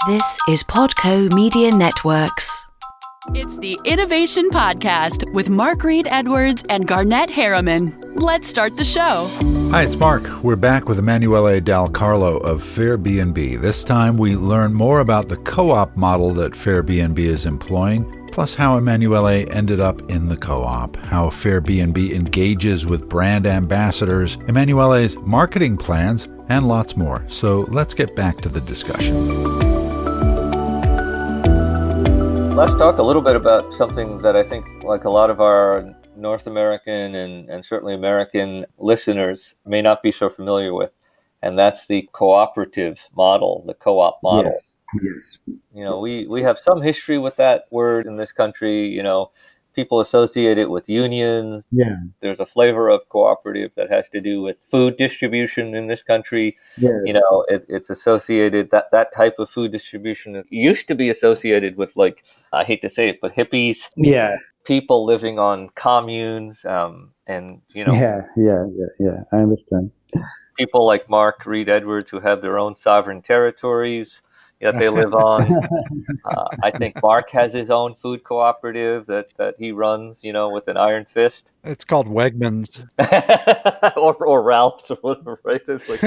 This is Podco Media Networks. It's the Innovation Podcast with Mark Reed Edwards and Garnett Harriman. Let's start the show. Hi, it's Mark. We're back with Emanuele Dal Carlo of Fairbnb. This time we learn more about the co-op model that Fairbnb is employing, plus how Emanuele ended up in the co-op, how Fairbnb engages with brand ambassadors, Emanuele's marketing plans, and lots more. So let's get back to the discussion. Let's talk a little bit about something that I think like a lot of our North American and certainly American listeners may not be so familiar with, and that's the cooperative model, the co-op model. Yes. You know, we have some history with that word in this country. You know, people associate it with unions. Yeah. There's a flavor of cooperative that has to do with food distribution in this country. Yes. You know, it's associated, that type of food distribution used to be associated with, like, I hate to say it, but hippies. Yeah. People living on communes, and, you know. Yeah. I understand. People like Mark Reed Edwards who have their own sovereign territories that they live on. I think Mark has his own food cooperative that he runs, you know, with an iron fist. It's called Wegmans. or Ralph's or whatever, right? It's like,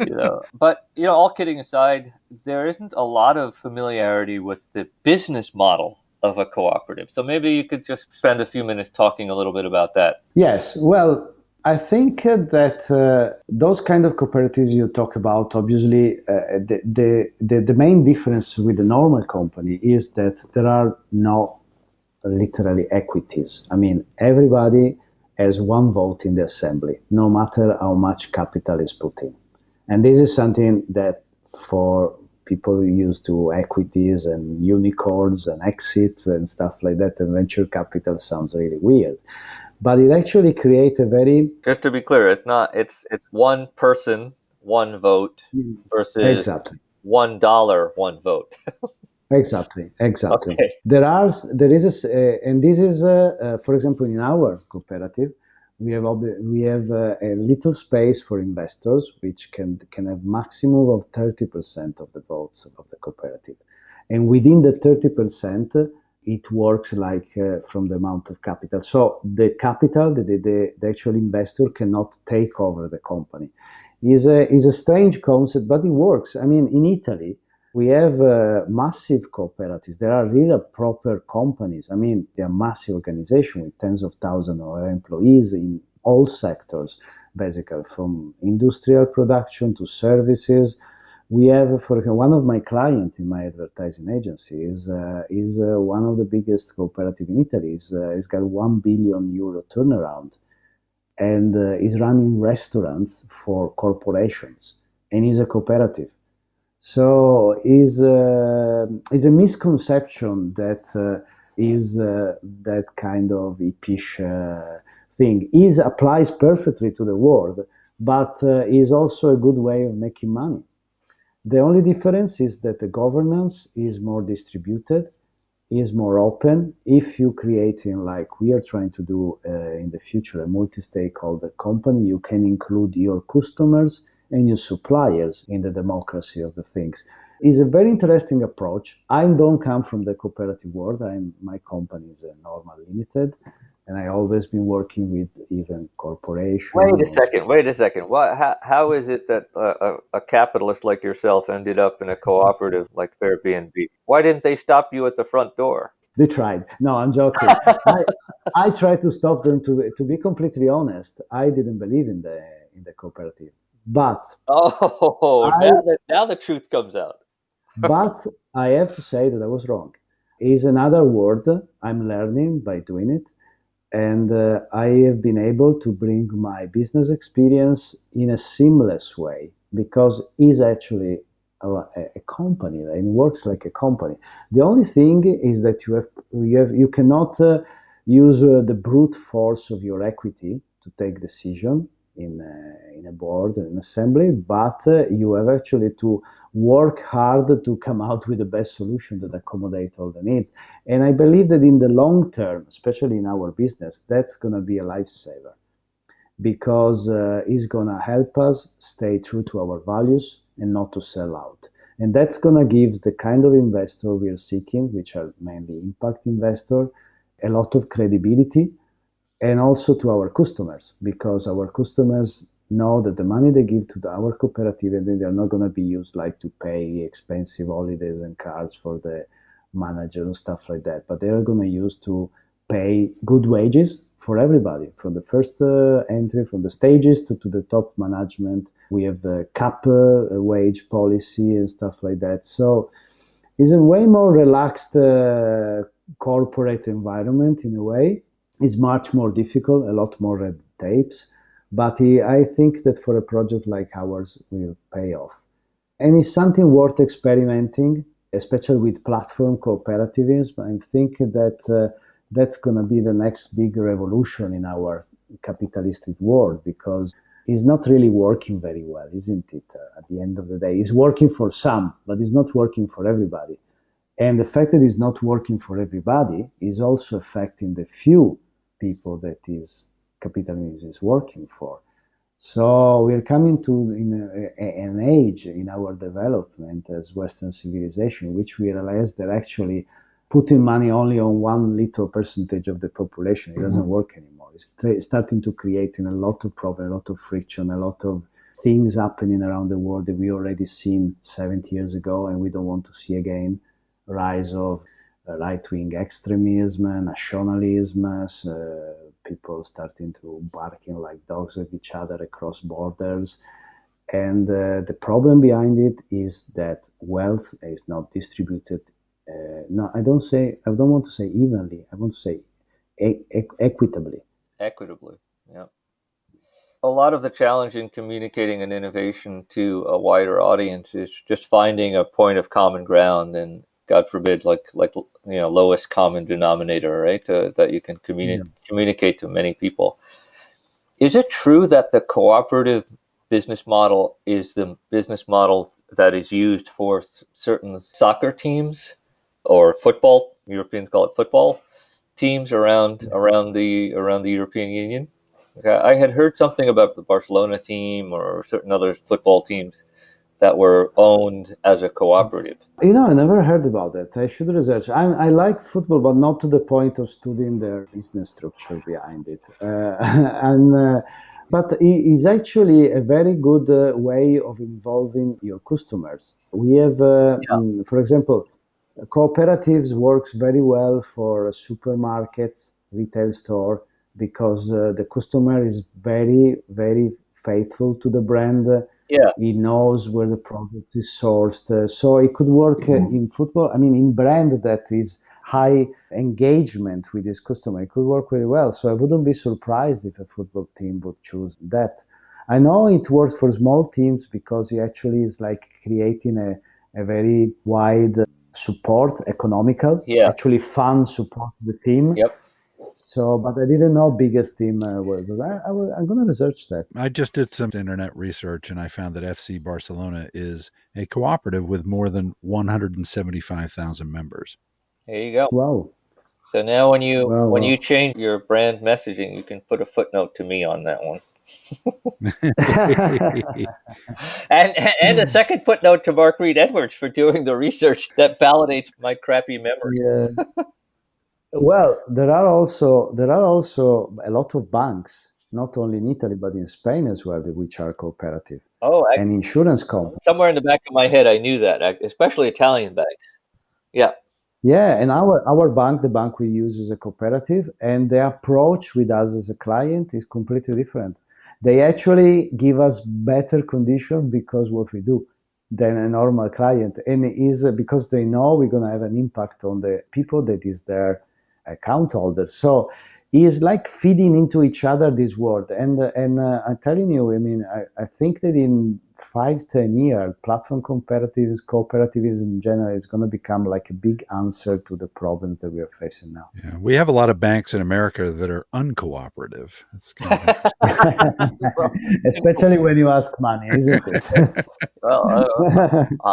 you know. But, you know, all kidding aside, there isn't a lot of familiarity with the business model of a cooperative. So maybe you could just spend a few minutes talking a little bit about that. Yes. Well, I think that those kind of cooperatives you talk about, obviously, the main difference with the normal company is that there are no literally equities. I mean, everybody has one vote in the assembly, no matter how much capital is put in. And this is something that for people who are used to equities and unicorns and exits and stuff like that, and venture capital sounds really weird. But it actually creates a very... Just to be clear, it's one person, one vote versus Exactly. $1, one vote. Exactly. Okay. There is and this is, for example, in our cooperative, we have a little space for investors, which can have maximum of 30% of the votes of the cooperative. And within the 30%, it works like from the amount of capital. So the capital, the actual investor cannot take over the company. Is a strange concept, but it works. I mean, in Italy, we have massive cooperatives. There are really proper companies. I mean, they are massive organizations with tens of thousands of employees in all sectors, basically, from industrial production to services. We have, for example, one of my clients in my advertising agency is one of the biggest cooperative in Italy. He's got €1 billion turnaround, and is running restaurants for corporations, and is a cooperative. So is a misconception that is that kind of hippish thing. Applies perfectly to the world, but is also a good way of making money. The only difference is that the governance is more distributed, is more open. If you creating, like we are trying to do in the future, a multi-stakeholder company, you can include your customers and your suppliers in the democracy of the things. It's a very interesting approach. I don't come from the cooperative world. My company is a normal limited, and I always been working with even corporations. Wait a second. How is it that a capitalist like yourself ended up in a cooperative like Fairbnb? Why didn't they stop you at the front door? They tried. No, I'm joking. I tried to stop them. To be completely honest, I didn't believe in the cooperative. But now the truth comes out. But I have to say that I was wrong. It's another word I'm learning by doing it. And I have been able to bring my business experience in a seamless way, because it's actually a company and it works like a company. The only thing is that you cannot use the brute force of your equity to take decision in a board, in an assembly, but you have actually to work hard to come out with the best solution that accommodate all the needs. And I believe that in the long term, especially in our business, that's going to be a lifesaver, because it's going to help us stay true to our values and not to sell out. And that's going to give the kind of investor we are seeking, which are mainly impact investor, a lot of credibility, and also to our customers, because our customers know that the money they give to our cooperative, and they're not going to be used like to pay expensive holidays and cars for the manager and stuff like that, but they are going to use to pay good wages for everybody, from the first entry, from the stages to the top management. We have the cap wage policy and stuff like that. So it's a way more relaxed corporate environment in a way. It's much more difficult, a lot more red tapes, but I think that for a project like ours will pay off. And it's something worth experimenting, especially with platform cooperativism. I think that that's going to be the next big revolution in our capitalistic world, because it's not really working very well, isn't it? At the end of the day, it's working for some, but it's not working for everybody. And the fact that it's not working for everybody is also affecting the few people that is capitalism is working for. So we're coming to an age in our development as Western civilization, which we realize that actually putting money only on one little percentage of the population, it doesn't work anymore. It's starting to create a lot of problems, a lot of friction, a lot of things happening around the world that we already seen 70 years ago and we don't want to see again. Rise of right-wing extremism, nationalism, people starting to barking like dogs at each other across borders. And the problem behind it is that wealth is not distributed. No, I don't want to say evenly. I want to say equitably. Equitably, yeah. A lot of the challenge in communicating an innovation to a wider audience is just finding a point of common ground, and God forbid, like lowest common denominator, right? That you can communicate to many people. Is it true that the cooperative business model is the business model that is used for certain soccer teams or football? Europeans call it football teams around the European Union. I had heard something about the Barcelona team or certain other football teams that were owned as a cooperative. I never heard about that. I should research. I like football, but not to the point of studying their business structure behind it. But it is actually a very good way of involving your customers. We have, for example, cooperatives works very well for supermarkets, retail store, because the customer is very, very faithful to the brand. Yeah. He knows where the product is sourced. So it could work in football. I mean, in brand that is high engagement with his customer, it could work very well. So I wouldn't be surprised if a football team would choose that. I know it works for small teams because it actually is like creating a very wide support, economical, actually fun support to the team. Yep. So, but I didn't know biggest team was. I'm going to research that. I just did some internet research and I found that FC Barcelona is a cooperative with more than 175,000 members. There you go. Wow. So now when you change your brand messaging, you can put a footnote to me on that one. and a second footnote to Mark Reed Edwards for doing the research that validates my crappy memory. Yeah. Well, there are also a lot of banks, not only in Italy but in Spain as well, which are cooperative. Oh, and insurance companies. Somewhere in the back of my head, I knew that, especially Italian banks. Yeah. Yeah, and our bank, the bank we use is a cooperative, and the approach with us as a client is completely different. They actually give us better conditions because what we do than a normal client, and it is because they know we're going to have an impact on the people that is their account holder. So it's like feeding into each other this world. And I'm telling you, I mean, I think that in 5-10 years, platform cooperativism in general is going to become like a big answer to the problems that we are facing now. Yeah, we have a lot of banks in America that are uncooperative. That's kind of especially when you ask money, isn't it? Well,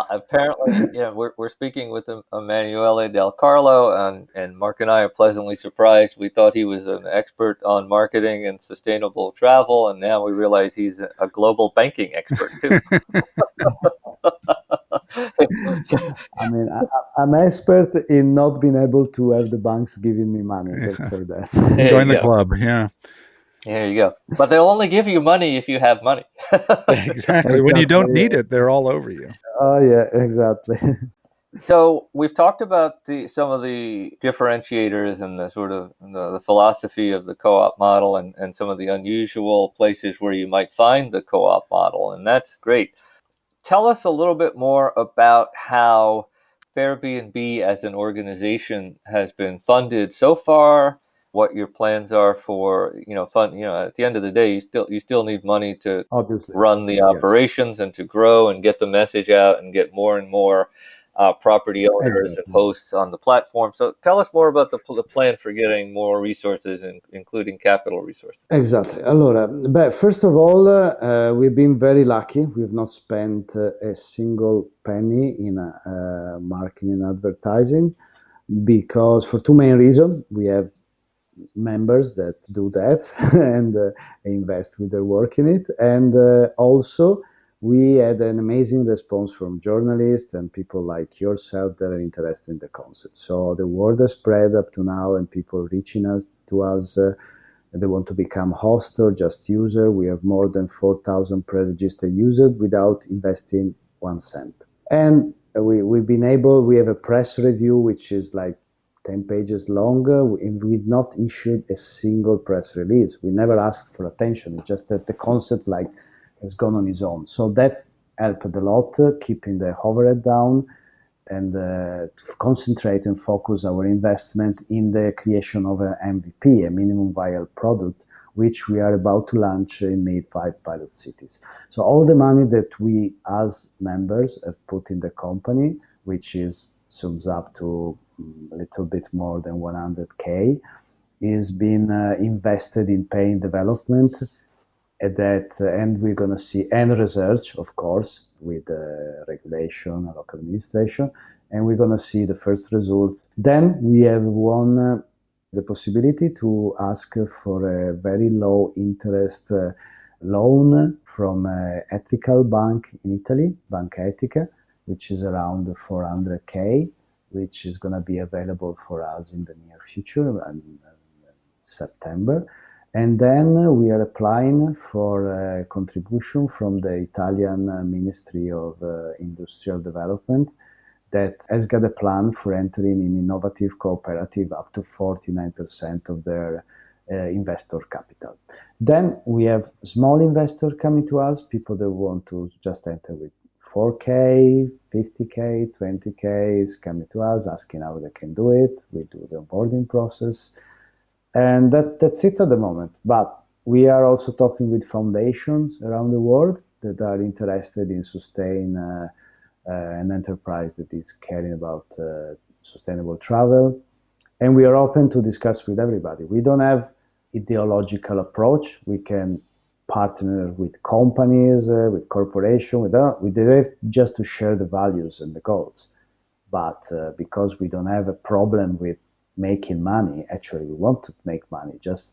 apparently, we're speaking with Emanuele del Carlo, and Mark and I are pleasantly surprised. We thought he was an expert on marketing and sustainable travel, and now we realize he's a global banking expert too. I mean, I'm expert in not being able to have the banks giving me money. Let's say that. There Join you the go. club. Yeah, There you go. But they'll only give you money if you have money. exactly. When you don't Exactly. need it, they're all over you. Oh yeah, exactly. So we've talked about some of the differentiators and the sort of the philosophy of the co-op model and some of the unusual places where you might find the co-op model, and that's great. Tell us a little bit more about how Fairbnb as an organization has been funded so far, what your plans are for, fund, at the end of the day, you still need money to Obviously, run the yes, operations and to grow and get the message out and get more and more property owners and exactly. hosts on the platform. So tell us more about the plan for getting more resources, including capital resources. Exactly. Allora, beh, first of all, we've been very lucky. We've not spent a single penny in marketing and advertising because for two main reasons. We have members that do that and invest with their work in it. And also, we had an amazing response from journalists and people like yourself that are interested in the concept. So the word has spread up to now, and people reaching us to us. They want to become host or just user. We have more than 4,000 pre-registered users without investing 1 cent. And we have a press review which is like 10 pages longer. We've not issued a single press release. We never asked for attention. It's just that the concept has gone on its own. So that's helped a lot, keeping the overhead down and to concentrate and focus our investment in the creation of an MVP, a minimum viable product, which we are about to launch in May 5 pilot cities. So all the money that we as members have put in the company, which is sums up to a little bit more than 100K, is being invested in paying development at that, and we're going to see, and research, of course, with regulation and local administration, and we're going to see the first results. Then we have won the possibility to ask for a very low interest loan from Ethical Bank in Italy, Banca Etica, which is around 400K, which is going to be available for us in the near future, September. And then we are applying for a contribution from the Italian Ministry of Industrial Development that has got a plan for entering in innovative cooperative up to 49% of their investor capital. Then we have small investors coming to us, people that want to just enter with 4K, 50K, 20K is coming to us, asking how they can do it. We do the onboarding process. And that's it at the moment. But we are also talking with foundations around the world that are interested in sustain an enterprise that is caring about sustainable travel. And we are open to discuss with everybody. We don't have ideological approach. We can partner with companies, with corporations, with the just to share the values and the goals. But because we don't have a problem with making money, actually we want to make money, just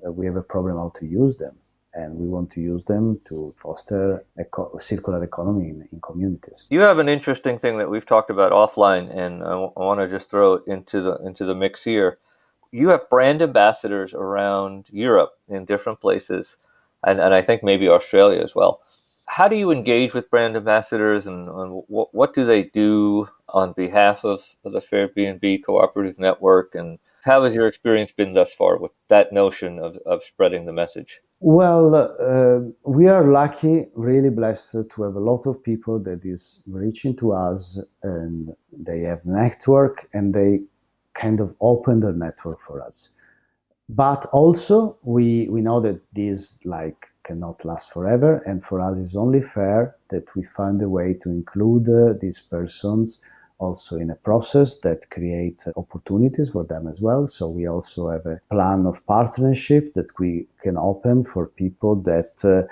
we have a problem how to use them. And we want to use them to foster a circular economy in communities. You have an interesting thing that we've talked about offline, and I want to just throw it into the mix here. You have brand ambassadors around Europe in different places, and I think maybe Australia as well. How do you engage with brand ambassadors, and what do they do on behalf of the Fairbnb cooperative network? And how has your experience been thus far with that notion of spreading the message? Well, we are lucky, really blessed to have a lot of people that is reaching to us, and they have network and they kind of open their network for us. But also we know that this like cannot last forever, and for us it's only fair that we find a way to include these persons also in a process that create opportunities for them as well. So we also have a plan of partnership that we can open for people that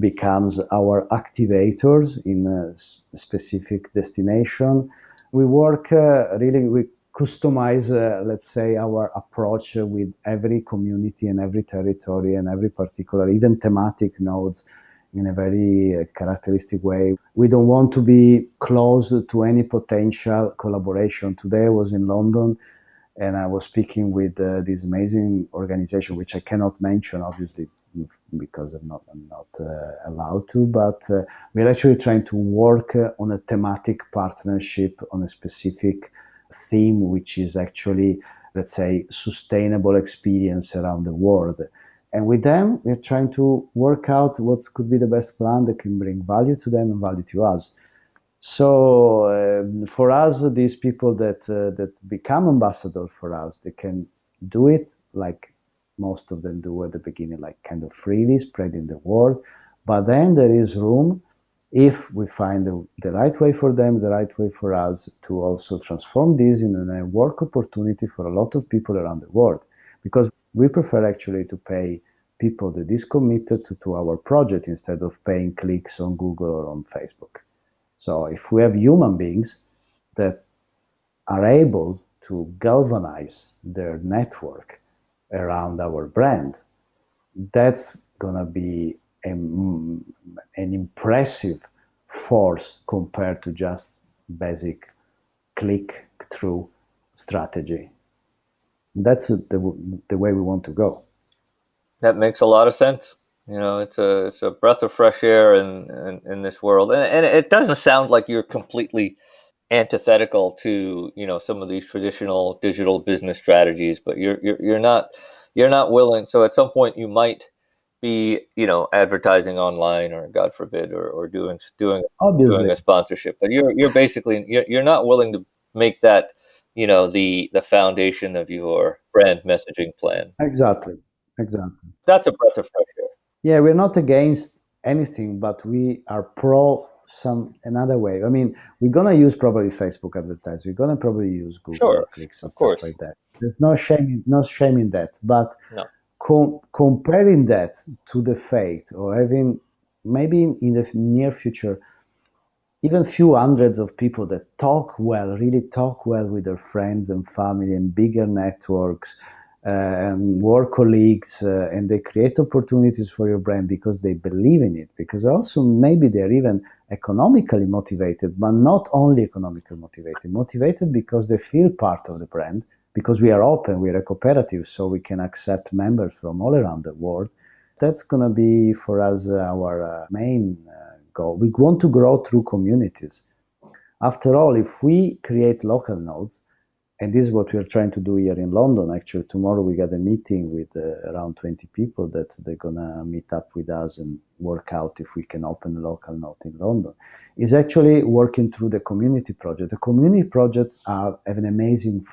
becomes our activators in a specific destination. We work really with customize, let's say, our approach with every community and every territory and every particular, even thematic nodes in a very characteristic way. We don't want to be close to any potential collaboration. Today I was in London and I was speaking with this amazing organization, which I cannot mention, obviously, because I'm not allowed to. But we're actually trying to work on a thematic partnership on a specific theme, which is actually, let's say, sustainable experience around the world. And with them, we're trying to work out what could be the best plan that can bring value to them and value to us. So for us, these people that become ambassadors for us, they can do it like most of them do at the beginning, like kind of freely spreading the word. But then there is room, if we find the right way for them, the right way for us, to also transform this in a work opportunity for a lot of people around the world. Because we prefer actually to pay people that is committed to our project instead of paying clicks on Google or on Facebook. So if we have human beings that are able to galvanize their network around our brand, that's going to be an impressive force compared to just basic click through strategy. That's the way we want to go. That makes a lot of sense. It's a breath of fresh air in this world, and it doesn't sound like you're completely antithetical to some of these traditional digital business strategies, but you're not willing. So at some point you might be advertising online, or God forbid, or doing Obviously, a sponsorship, but you're basically you're not willing to make that the foundation of your brand messaging plan. exactly, exactly. That's a breath of fresh air. Yeah, we're not against anything, but we are pro some another way. I mean, we're gonna use probably Facebook advertising. We're gonna probably use Google Sure, clicks and of stuff course. like that. There's no shame in that. But No, comparing that to the fact, or having maybe in the near future even few hundreds of people that talk well, really talk well with their friends and family and bigger networks and work colleagues, and they create opportunities for your brand because they believe in it. Because also maybe they're even economically motivated, but not only economically motivated because they feel part of the brand. Because we are open, we are a cooperative, so we can accept members from all around the world. That's going to be for us our main goal. We want to grow through communities. After all, if we create local nodes, and this is what we are trying to do here in London, actually, tomorrow we got a meeting with around 20 people that they're going to meet up with us and work out if we can open a local node in London. Is actually working through the community project. The community projects have an amazing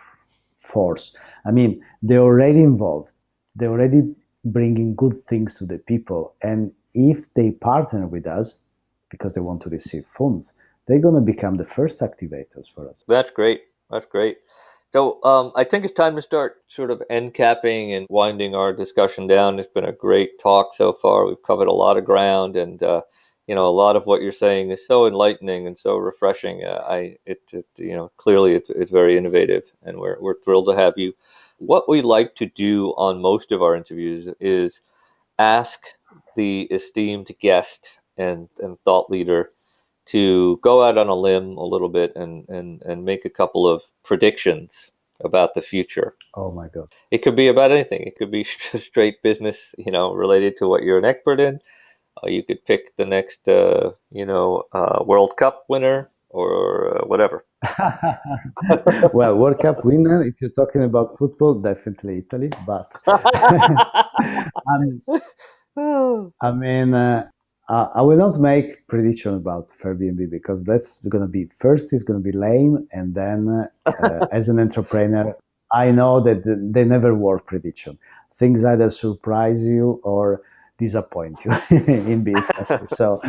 force. I mean, they're already involved. They're already bringing good things to the people. And if they partner with us because they want to receive funds, they're going to become the first activators for us. that's great. That's great. So I think it's time to start sort of end capping and winding our discussion down. It's been a great talk so far. We've covered a lot of ground, and a lot of what you're saying is so enlightening and so refreshing. Clearly it's very innovative, and we're thrilled to have you. What we like to do on most of our interviews is ask the esteemed guest and thought leader to go out on a limb a little bit and make a couple of predictions about the future. Oh my God. It could be about anything. It could be straight business, related to what you're an expert in. You could pick the next, World Cup winner, or whatever. Well, World Cup winner, if you're talking about football, definitely Italy. But um, I mean, I will not make prediction about Fairbnb because that's going to be first is going to be lame, and then as an entrepreneur, I know that they never work prediction. Things either surprise you or disappoint you in business. So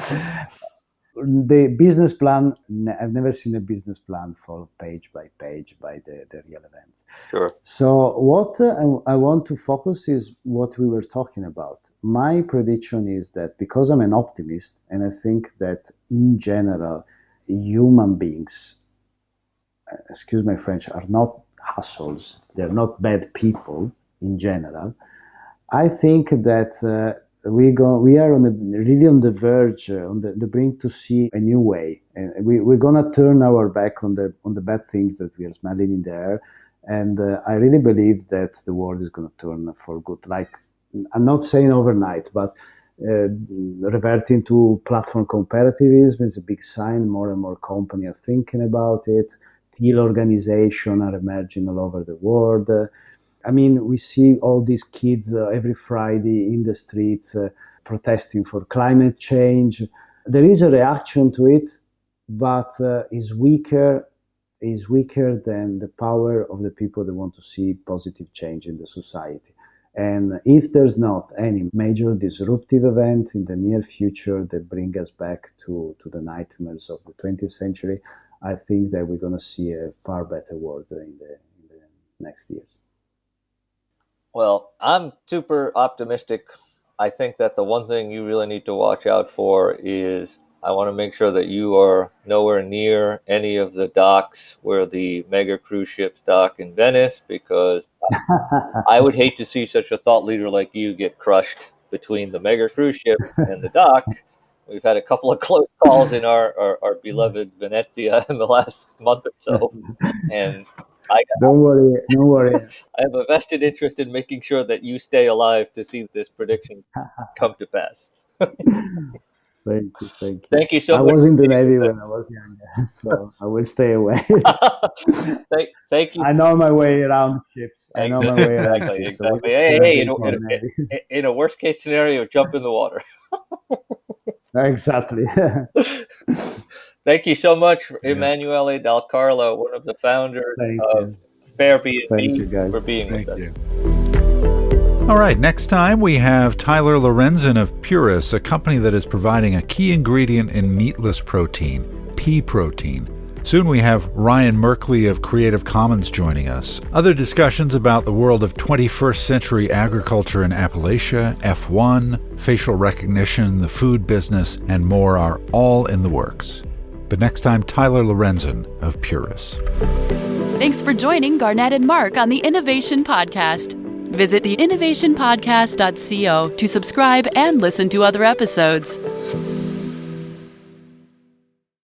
the business plan, I've never seen a business plan for page by page by the real events. Sure. So what I want to focus is what we were talking about. My prediction is that because I'm an optimist, and I think that in general, human beings, excuse my French, are not assholes. They're not bad people in general. I think that we are really on the verge, on the brink to see a new way, and we're gonna turn our back on the bad things that we are smelling in the air, and I really believe that the world is gonna turn for good. Like, I'm not saying overnight, but reverting to platform comparativism is a big sign. More and more companies are thinking about it. Teal organizations are emerging all over the world. I mean, we see all these kids every Friday in the streets protesting for climate change. There is a reaction to it, but is weaker than the power of the people that want to see positive change in the society. And if there's not any major disruptive event in the near future that bring us back to the nightmares of the 20th century, I think that we're going to see a far better world in the next years. Well, I'm super optimistic. I think that the one thing you really need to watch out for is I want to make sure that you are nowhere near any of the docks where the mega cruise ships dock in Venice, because I would hate to see such a thought leader like you get crushed between the mega cruise ship and the dock. We've had a couple of close calls in our beloved Venezia in the last month or so, and Don't worry. I have a vested interest in making sure that you stay alive to see this prediction come to pass. Thank you. Thank you so much. I was in the Navy when I was younger, so I will stay away. Thank you. I know my way around ships. Exactly. Hey, in a worst case scenario, jump in the water. Exactly. Thank you so much, Emanuele Del Carlo, one of the founders of Fairbnb, Thank you, guys. for being with us. you. All right, next time we have Tyler Lorenzen of Purus, a company that is providing a key ingredient in meatless protein, pea protein. Soon we have Ryan Merkley of Creative Commons joining us. Other discussions about the world of 21st century agriculture in Appalachia, F1, facial recognition, the food business, and more are all in the works. But next time, Tyler Lorenzen of Purus. Thanks for joining Garnett and Mark on the Innovation Podcast. Visit theinnovationpodcast.co to subscribe and listen to other episodes.